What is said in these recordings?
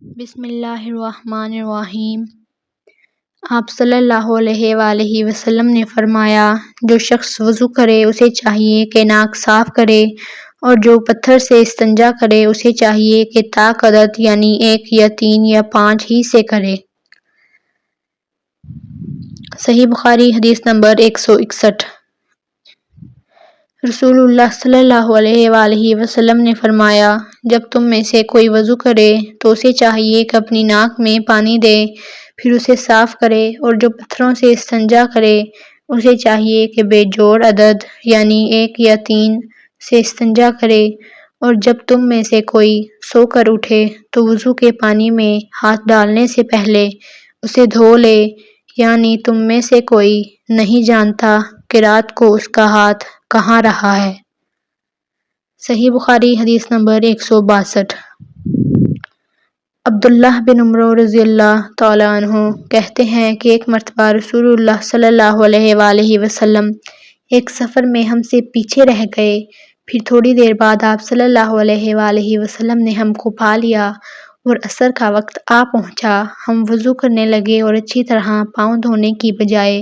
بسم اللہ الرحمن الرحیم۔ آپ صلی اللہ علیہ وآلہ وسلم نے فرمایا، جو شخص وضو کرے اسے چاہیے کہ ناک صاف کرے، اور جو پتھر سے استنجا کرے اسے چاہیے کہ طاق عدد یعنی 1 یا 3 یا 5 ہی سے کرے۔ صحیح بخاری حدیث نمبر 161۔ رسول اللہ صلی اللہ علیہ وآلہ وسلم نے فرمایا، جب تم میں سے کوئی وضو کرے تو اسے چاہیے کہ اپنی ناک میں پانی دے، پھر اسے صاف کرے، اور جو پتھروں سے استنجا کرے اسے چاہیے کہ بے جوڑ عدد یعنی 1 یا 3 سے استنجا کرے، اور جب تم میں سے کوئی سو کر اٹھے تو وضو کے پانی میں ہاتھ ڈالنے سے پہلے اسے دھو لے، یعنی تم میں سے کوئی نہیں جانتا کہ رات کو اس کا ہاتھ کہاں رہا ہے۔ صحیح بخاری حدیث نمبر 162۔ عبداللہ بن عمر رضی اللہ تعالیٰ عنہ کہتے ہیں کہ ایک مرتبہ رسول اللہ صلی اللہ علیہ وآلہ وسلم ایک سفر میں ہم سے پیچھے رہ گئے، پھر تھوڑی دیر بعد آپ صلی اللہ علیہ وآلہ وسلم نے ہم کو پا لیا اور عصر کا وقت آ پہنچا۔ ہم وضو کرنے لگے اور اچھی طرح پاؤں دھونے کی بجائے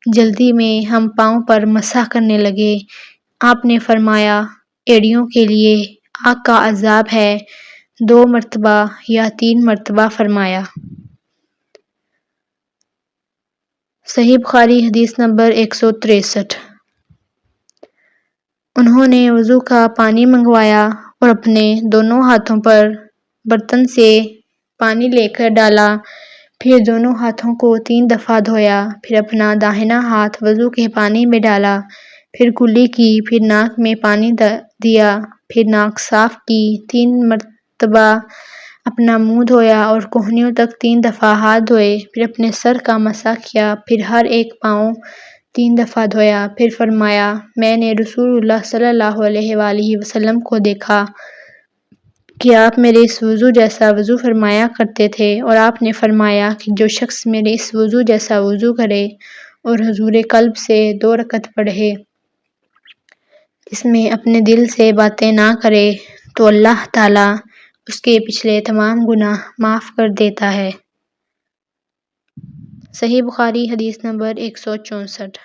جلدی میں ہم پاؤں پر مسح کرنے لگے۔ آپ نے فرمایا، ایڑیوں کے لیے آگ کا عذاب ہے، 2 مرتبہ یا 3 مرتبہ فرمایا۔ صحیح بخاری حدیث نمبر 163۔ انہوں نے وضو کا پانی منگوایا اور اپنے دونوں ہاتھوں پر برتن سے پانی لے کر ڈالا، پھر دونوں ہاتھوں کو 3 دفعہ دھویا، پھر اپنا داہنا ہاتھ وضو کے پانی میں ڈالا، پھر کلی کی، پھر ناک میں پانی دیا، پھر ناک صاف کی، 3 مرتبہ اپنا منہ دھویا اور کہنیوں تک 3 دفعہ ہاتھ دھوئے، پھر اپنے سر کا مسح کیا، پھر ہر ایک پاؤں 3 دفعہ دھویا، پھر فرمایا، میں نے رسول اللہ صلی اللہ علیہ وآلہ وسلم کو دیکھا کہ آپ میرے اس وضو جیسا وضو فرمایا کرتے تھے، اور آپ نے فرمایا کہ جو شخص میرے اس وضو جیسا وضو کرے اور حضور قلب سے 2 رکعت پڑھے، اس میں اپنے دل سے باتیں نہ کرے، تو اللہ تعالیٰ اس کے پچھلے تمام گناہ معاف کر دیتا ہے۔ صحیح بخاری حدیث نمبر 164۔